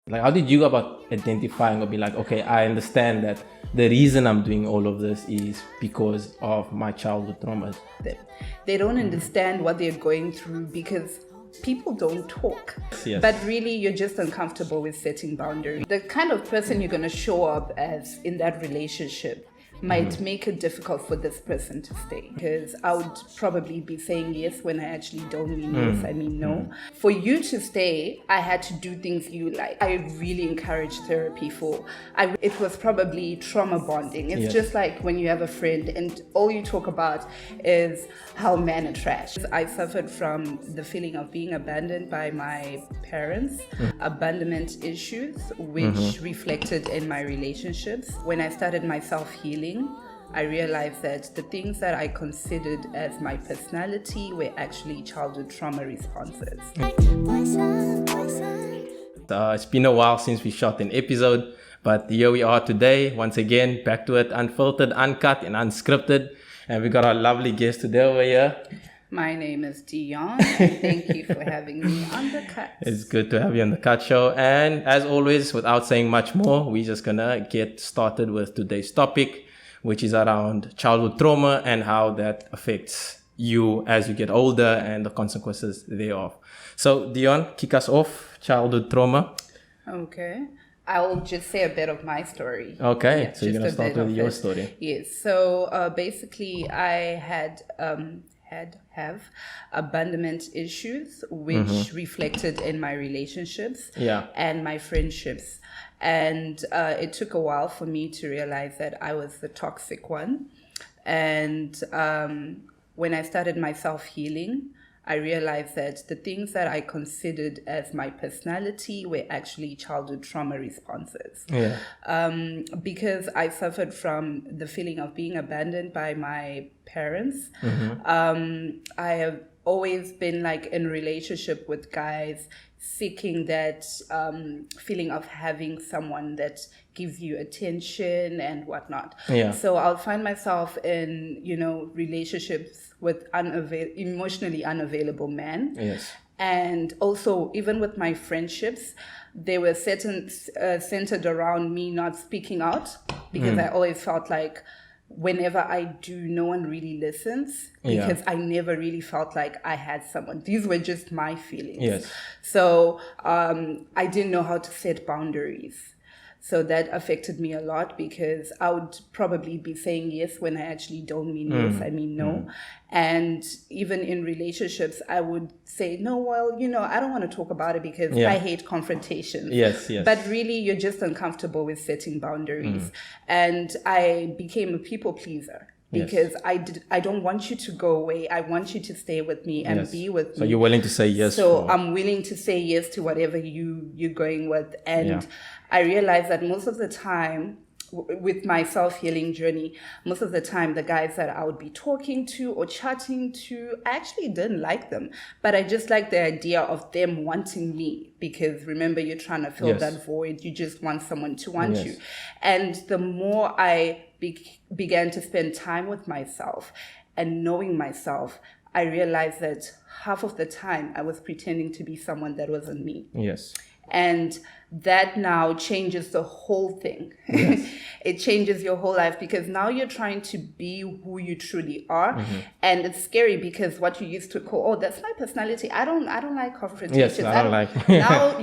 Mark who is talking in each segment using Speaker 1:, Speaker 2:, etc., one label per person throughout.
Speaker 1: Like, how did you go about identifying or be like, okay, I understand that the reason I'm doing all of this is because of my childhood traumas?
Speaker 2: They don't understand what they're going through because people don't talk.
Speaker 1: Yes.
Speaker 2: But really, you're just uncomfortable with setting boundaries. The kind of person you're going to show up as in that relationship might make it difficult for this person to stay, because I would probably be saying yes when I actually don't mean yes, I mean no. For you to stay, I had to do things you like. I really encourage therapy it was probably trauma bonding. It's just like when you have a friend and all you talk about is how men are trash. I suffered from the feeling of being abandoned by my parents, abandonment issues, which reflected in my relationships. When I started my self-healing, I realized that the things that I considered as my personality were actually childhood trauma responses.
Speaker 1: It's been a while since we shot an episode, but here we are today, once again, back to it, unfiltered, uncut, and unscripted. And we got our lovely guest today over here.
Speaker 2: My name is Deeyonne, and thank you for having me on The Cut.
Speaker 1: It's good to have you on The Cut Show. And as always, without saying much more, we're just gonna get started with today's topic, which is around childhood trauma and how that affects you as you get older and the consequences thereof. So, Deeyonne, kick us off. Childhood trauma.
Speaker 2: Okay. I'll just say a bit of my story.
Speaker 1: Okay, so you're going to start with your story.
Speaker 2: Yes. So, basically, I have abandonment issues, which reflected in my relationships and my friendships. And it took a while for me to realize that I was the toxic one. And when I started my self-healing, I realized that the things that I considered as my personality were actually childhood trauma responses. Because I suffered from the feeling of being abandoned by my parents. I have always been like in relationship with guys, seeking that feeling of having someone that gives you attention and whatnot. So I'll find myself in, relationships with emotionally unavailable men. And also, even with my friendships, they were centered around me not speaking out, because I always felt like whenever I do, no one really listens, because I never really felt like I had someone. These were just my feelings. So I didn't know how to set boundaries. So that affected me a lot, because I would probably be saying yes when I actually don't mean yes, I mean no. And even in relationships, I would say, no, well, I don't want to talk about it because I hate confrontation. But really, you're just uncomfortable with setting boundaries. And I became a people pleaser. Because I don't want you to go away. I want you to stay with me and be with me.
Speaker 1: So you're willing to say yes.
Speaker 2: So I'm willing to say yes to whatever you're going with. And I realized that most of the time, with my self-healing journey, most of the time, the guys that I would be talking to or chatting to, I actually didn't like them. But I just liked the idea of them wanting me. Because remember, you're trying to fill that void. You just want someone to want you. And the more I began to spend time with myself and knowing myself, I realized that half of the time I was pretending to be someone that wasn't me. And that now changes the whole thing. It changes your whole life, because now you're trying to be who you truly are. And it's scary, because what you used to call, that's my personality. I don't like confrontation.
Speaker 1: I don't like.
Speaker 2: Now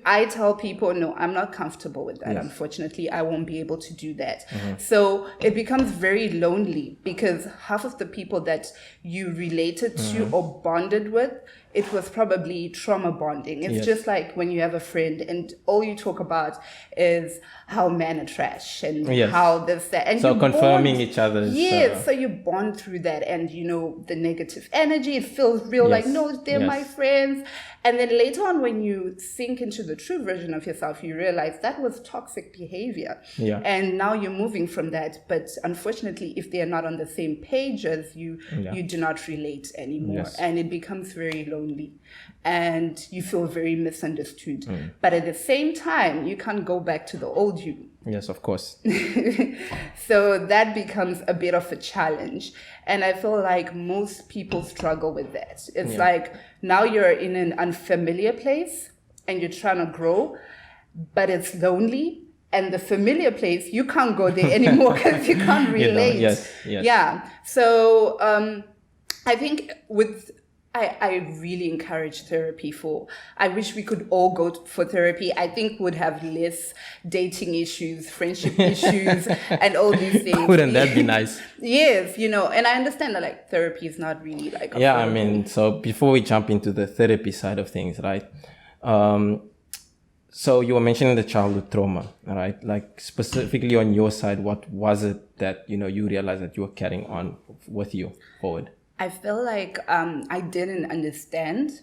Speaker 2: I tell people, no, I'm not comfortable with that. Unfortunately, I won't be able to do that. So it becomes very lonely, because half of the people that you related to or bonded with, it was probably trauma bonding. It's just like when you have a friend and all you talk about is how men are trash and how this, that. And
Speaker 1: so confirming each other's...
Speaker 2: so you bond through that, and the negative energy, it feels real, like, no, they're my friends. And then later on, when you sink into the true version of yourself, you realize that was toxic behavior. And now you're moving from that. But unfortunately, if they are not on the same page as you, you do not relate anymore. And it becomes very lonely. And you feel very misunderstood. But at the same time, you can't go back to the old you.
Speaker 1: Yes, of course.
Speaker 2: So that becomes a bit of a challenge. And I feel like most people struggle with that. It's like now you're in an unfamiliar place and you're trying to grow. but it's lonely. And the familiar place, you can't go there anymore because you can't relate.
Speaker 1: Yes.
Speaker 2: Yeah. So I think I really encourage therapy I wish we could all go for therapy. I think would have less dating issues, friendship issues, and all these things.
Speaker 1: Wouldn't that be nice?
Speaker 2: Yes, and I understand that like therapy is not really like
Speaker 1: yeah, I mean, so before we jump into the therapy side of things, right? So you were mentioning the childhood trauma, right? Like specifically on your side, what was it that, you realized that you were carrying on with you forward?
Speaker 2: I feel like I didn't understand.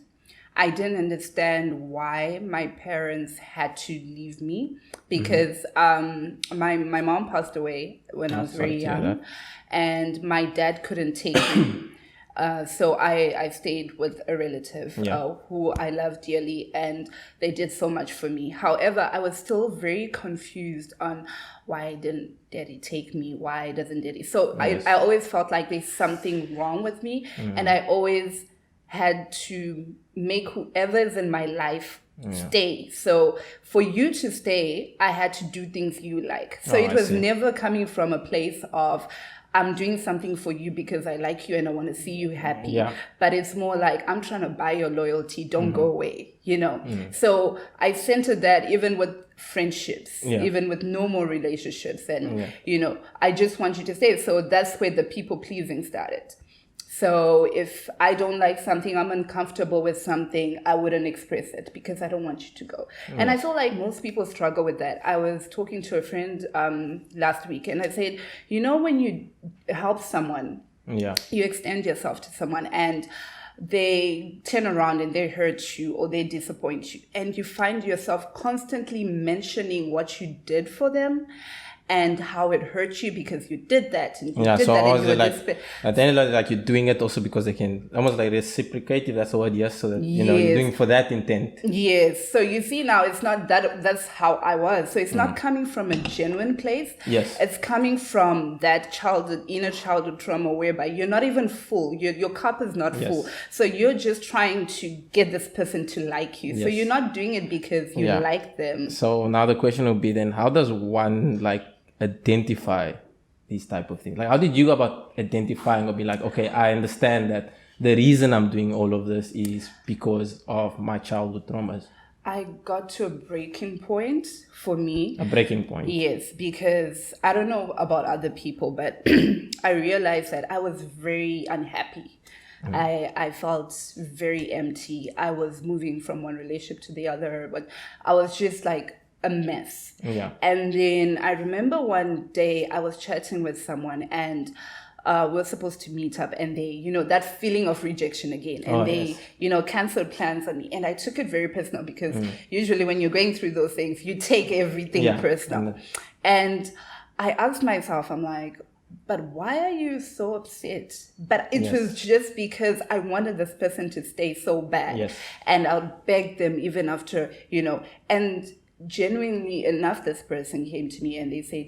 Speaker 2: I didn't understand why my parents had to leave me because my mom passed away when I was very young, and my dad couldn't take me. So I stayed with a relative who I love dearly, and they did so much for me. However, I was still very confused on why didn't daddy take me? Why doesn't daddy? So I always felt like there's something wrong with me, and I always had to make whoever's in my life stay. So for you to stay, I had to do things you like. So it was never coming from a place of I'm doing something for you because I like you and I want to see you happy. Yeah. But it's more like I'm trying to buy your loyalty. Don't go away, So I centered that even with friendships, even with normal relationships. And, I just want you to stay. So that's where the people pleasing started. So if I don't like something, I'm uncomfortable with something, I wouldn't express it because I don't want you to go. And I feel like most people struggle with that. I was talking to a friend last week and I said, when you help someone, you extend yourself to someone and they turn around and they hurt you or they disappoint you. And you find yourself constantly mentioning what you did for them and how it hurt you because you did that and you did
Speaker 1: so
Speaker 2: that.
Speaker 1: Also at the end of it, like you're doing it also because they can almost like reciprocate, if that's the word, so that you're doing for that intent.
Speaker 2: Yes. So you see now it's not that's how I was. So it's not coming from a genuine place.
Speaker 1: Yes.
Speaker 2: It's coming from that inner childhood trauma whereby you're not even full. Your cup is not full. So you're just trying to get this person to like you. So you're not doing it because you like them.
Speaker 1: So now the question would be then, how does one identify these type of things? Like, how did you go about identifying or be like, okay, I understand that the reason I'm doing all of this is because of my childhood traumas?
Speaker 2: I got to a breaking point for me.
Speaker 1: A breaking point?
Speaker 2: Yes, because I don't know about other people, but I realized that I was very unhappy. I felt very empty. I was moving from one relationship to the other, but I was just like a mess.
Speaker 1: Yeah.
Speaker 2: And then I remember one day I was chatting with someone and we were supposed to meet up and they, that feeling of rejection again. And they canceled plans on me. And I took it very personal because usually when you're going through those things, you take everything personal. And I asked myself, I'm like, but why are you so upset? But it was just because I wanted this person to stay so bad.
Speaker 1: Yes.
Speaker 2: And I'll beg them even after, and genuinely enough, this person came to me and they said,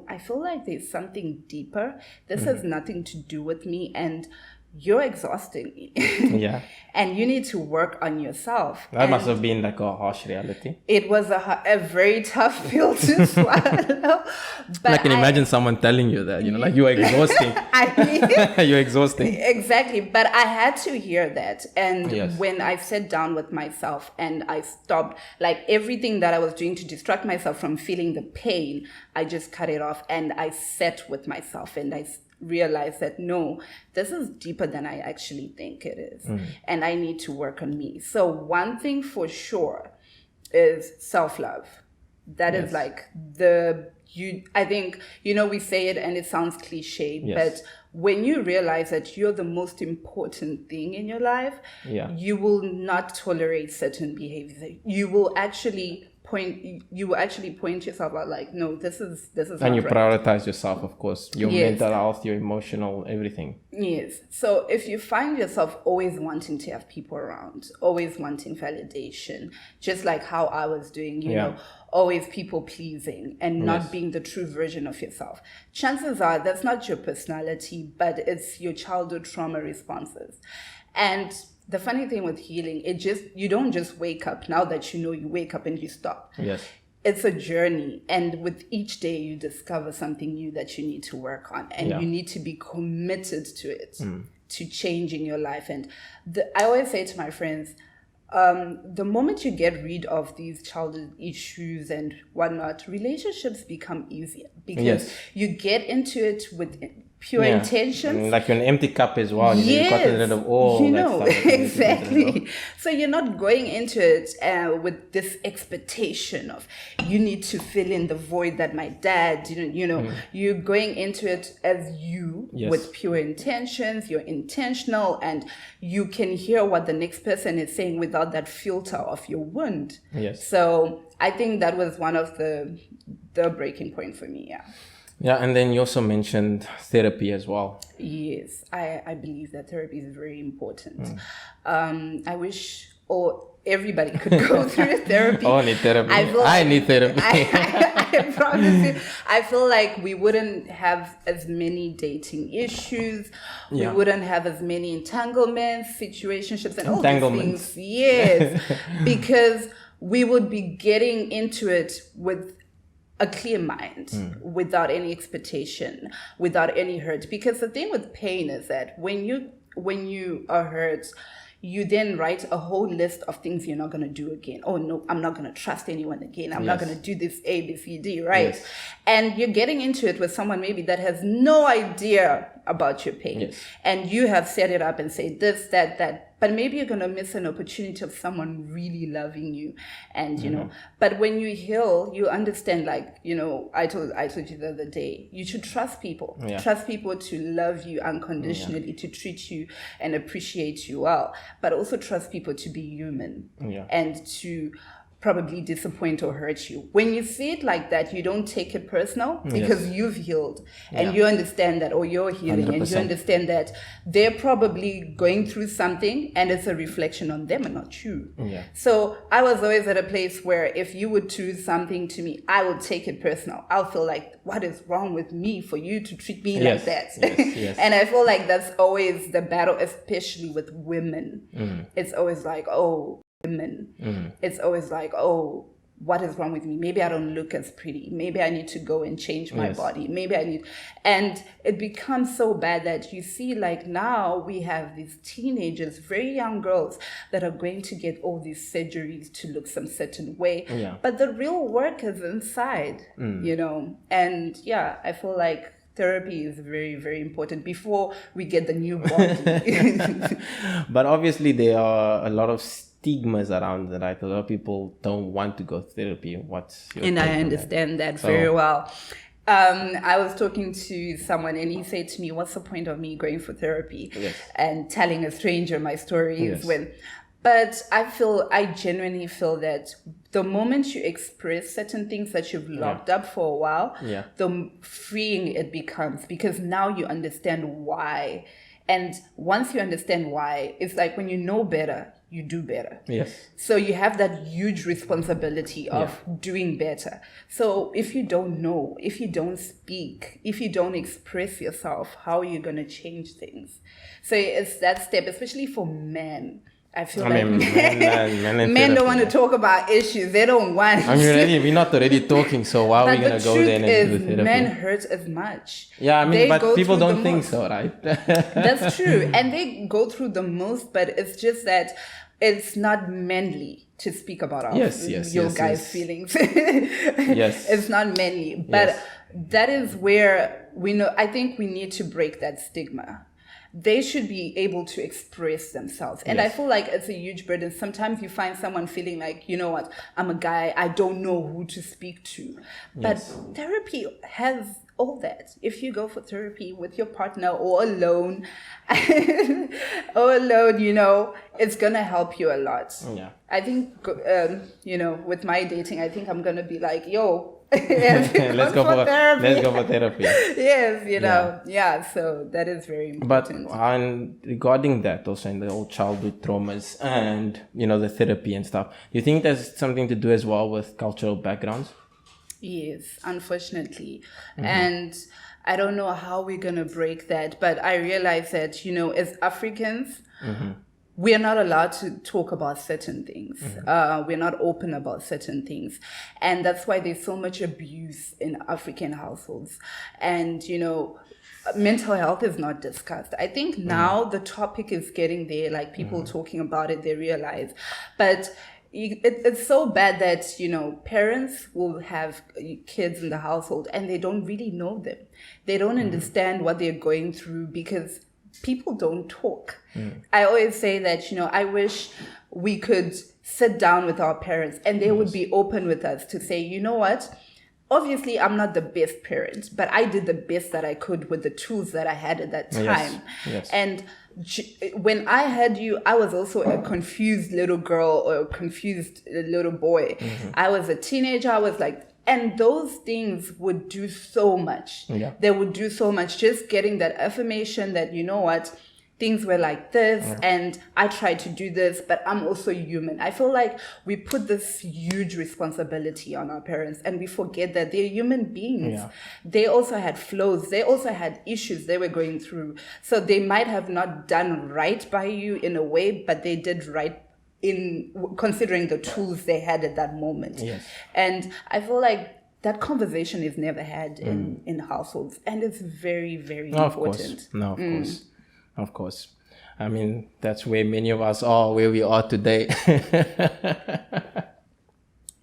Speaker 2: I feel like there's something deeper. This has nothing to do with me and you're exhausting me. And you need to work on yourself.
Speaker 1: That must have been like a harsh reality.
Speaker 2: It was a very tough pill to swallow. But
Speaker 1: I can imagine someone telling you that, like you're exhausting. You're exhausting.
Speaker 2: Exactly. But I had to hear that. And when I sat down with myself and I stopped, like everything that I was doing to distract myself from feeling the pain, I just cut it off and I sat with myself and I realize that no, this is deeper than I actually think it is. And I need to work on me. So one thing for sure is self-love. That is like I think, we say it and it sounds cliche, but when you realize that you're the most important thing in your life, you will not tolerate certain behaviors. You will actually point yourself out like, no, this is
Speaker 1: and you prioritize yourself, of course, your mental health, your emotional, everything.
Speaker 2: Yes. So if you find yourself always wanting to have people around, always wanting validation, just like how I was doing, always people pleasing and not being the true version of yourself, chances are that's not your personality, but it's your childhood trauma responses. And the funny thing with healing, you don't just wake up. Now that you wake up and you stop.
Speaker 1: Yes.
Speaker 2: it's a journey, and with each day you discover something new that you need to work on, and you need to be committed to it, to changing your life. And I always say to my friends, the moment you get rid of these childhood issues and whatnot, relationships become easier, because you get into it with pure intentions.
Speaker 1: Like you're an empty cup as well. You've gotten rid of all that stuff.
Speaker 2: Exactly. So you're not going into it with this expectation of you need to fill in the void that my dad didn't, you're going into it as you with pure intentions. You're intentional, and you can hear what the next person is saying without that filter of your wound.
Speaker 1: Yes.
Speaker 2: So I think that was one of the breaking point for me.
Speaker 1: Yeah, and then you also mentioned therapy as well.
Speaker 2: Yes, I believe that therapy is very important. I wish everybody could go through therapy.
Speaker 1: Need therapy. I need therapy.
Speaker 2: I promise you, I feel like we wouldn't have as many dating issues. We wouldn't have as many entanglements, situationships, and all these things. Yes, because we would be getting into it with a clear mind, without any expectation, without any hurt. Because the thing with pain is that when you are hurt, you then write a whole list of things you're not going to do again. Oh no, I'm not going to trust anyone again. I'm not going to do this A, B, C, D, right? Yes. And you're getting into it with someone maybe that has no idea about your pain. Yes. And you have set it up and say this, that. But maybe you're going to miss an opportunity of someone really loving you. And, but when you heal, you understand, like, I told you the other day, you should trust people. Yeah. Trust people to love you unconditionally, to treat you and appreciate you well. But also trust people to be human and to probably disappoint or hurt you. When you see it like that, you don't take it personal, because you've healed and you understand that, or you're healing 100%. And you understand that they're probably going through something and it's a reflection on them and not you. Yeah. So I was always at a place where if you would choose something to me, I would take it personal. I'll feel like, what is wrong with me for you to treat me like that? Yes. And I feel like that's always the battle, especially with women. It's always like, women. It's always like, what is wrong with me? Maybe I don't look as pretty. Maybe I need to go and change my body. Maybe I need, and it becomes so bad that you see, like, now we have these teenagers, very young girls, that are going to get all these surgeries to look some certain way. Yeah. But the real work is inside, and I feel like therapy is very, very important before we get the new body.
Speaker 1: But obviously there are a lot of stigmas around that, right? A lot of people don't want to go to therapy. What's your
Speaker 2: And I understand that very well. I was talking to someone and he said to me, what's the point of me going for therapy and telling a stranger my stories but I genuinely feel that the moment you express certain things that you've locked up for a while, the freeing it becomes, because now you understand why. And once you understand why, it's like when you know better, you do better. Yes. So you have that huge responsibility of doing better. So if you don't know, if you don't speak, if you don't express yourself, how are you going to change things? So it's that step, especially for men. I feel like men don't want to talk about issues. They don't want.
Speaker 1: We're not already talking, so why are we going to go there and do therapy?
Speaker 2: Men hurt as much.
Speaker 1: Yeah, but people don't think so, right?
Speaker 2: That's true. And they go through the most, but it's just that it's not manly to speak about your guys' feelings. It's not manly. But that is where I think we need to break that stigma. They should be able to express themselves. And I feel like it's a huge burden. Sometimes you find someone feeling like, you know what, I'm a guy, I don't know who to speak to. But therapy has all that. If you go for therapy with your partner or alone, it's going to help you a lot. Yeah. I think, with my dating, I think I'm going to be like, let's go for therapy. Yes, so that is very important.
Speaker 1: But regarding that, also in the old childhood traumas and the therapy and stuff, do you think there's something to do as well with cultural backgrounds?
Speaker 2: Yes, unfortunately. And I don't know how we're gonna break that, but I realize that as Africans, we're not allowed to talk about certain things. We're not open about certain things. And that's why there's so much abuse in African households. And, you know, mental health is not discussed. I think now the topic is getting there, like people talking about it, they realize. But it's so bad that, you know, parents will have kids in the household and they don't really know them. They don't understand what they're going through because people don't talk. I always say that, you know, I wish we could sit down with our parents and they would be open with us to say, you know what? Obviously, I'm not the best parent, but I did the best that I could with the tools that I had at that time.
Speaker 1: Yes.
Speaker 2: And when I had you, I was also a confused little girl or a confused little boy. I was a teenager. I was like, and those things would do so much. They would do so much. Just getting that affirmation that, you know what, things were like this and I tried to do this, but I'm also human. I feel like we put this huge responsibility on our parents and we forget that they're human beings. They also had flaws. They also had issues they were going through. So they might have not done right by you in a way, but they did right in considering the tools they had at that moment. And I feel like that conversation is never had in households, and it's very, very important.
Speaker 1: Of course. I mean, that's where many of us are, where we are today.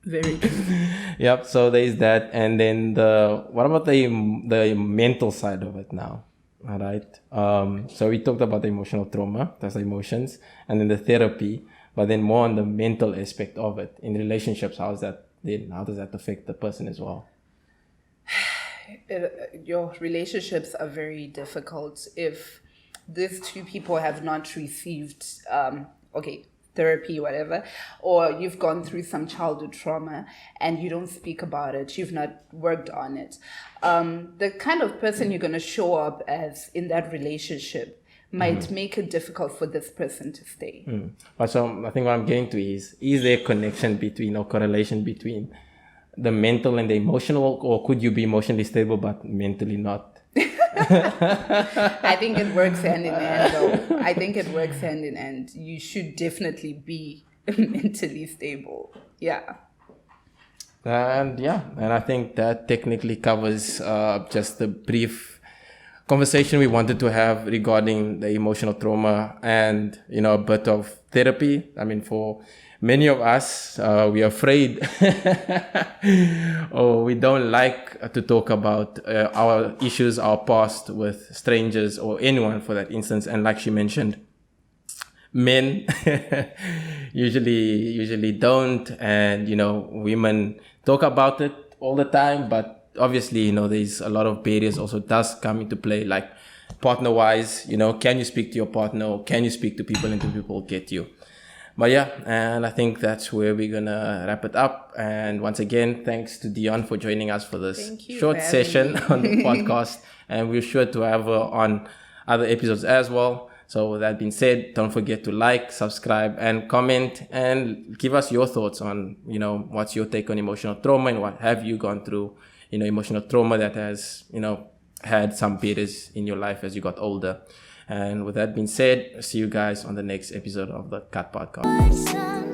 Speaker 2: Very true.
Speaker 1: Yep. So there's that, and then what about the mental side of it now? All right. So we talked about the emotional trauma, that's the emotions, and then the therapy, but then more on the mental aspect of it in relationships. How does that affect the person as well?
Speaker 2: Your relationships are very difficult if these two people have not received therapy, whatever, or you've gone through some childhood trauma and you don't speak about it, you've not worked on it. The kind of person you're going to show up as in that relationship might make it difficult for this person to stay.
Speaker 1: But so I think what I'm getting to is there a connection between or correlation between the mental and the emotional, or could you be emotionally stable but mentally not?
Speaker 2: I think it works hand in hand, though. I think it works hand in hand. You should definitely be mentally stable. Yeah.
Speaker 1: And I think that technically covers just the brief conversation we wanted to have regarding the emotional trauma and, you know, a bit of therapy. I mean, for many of us, we are afraid or we don't like to talk about our issues, our past with strangers or anyone for that instance. And like she mentioned, men usually don't. And, you know, women talk about it all the time. But obviously, you know, there's a lot of barriers also does come into play, like partner-wise, you know, can you speak to your partner or can you speak to people and do people get you? But yeah, and I think that's where we're going to wrap it up. And once again, thanks to Deeyonne for joining us for this short session on the podcast. And we're sure to have her on other episodes as well. So with that being said, don't forget to like, subscribe, and comment, and give us your thoughts on, you know, what's your take on emotional trauma and what have you gone through, you know, emotional trauma that has, you know, had some barriers in your life as you got older. And with that being said, see you guys on the next episode of the Cut Podcast.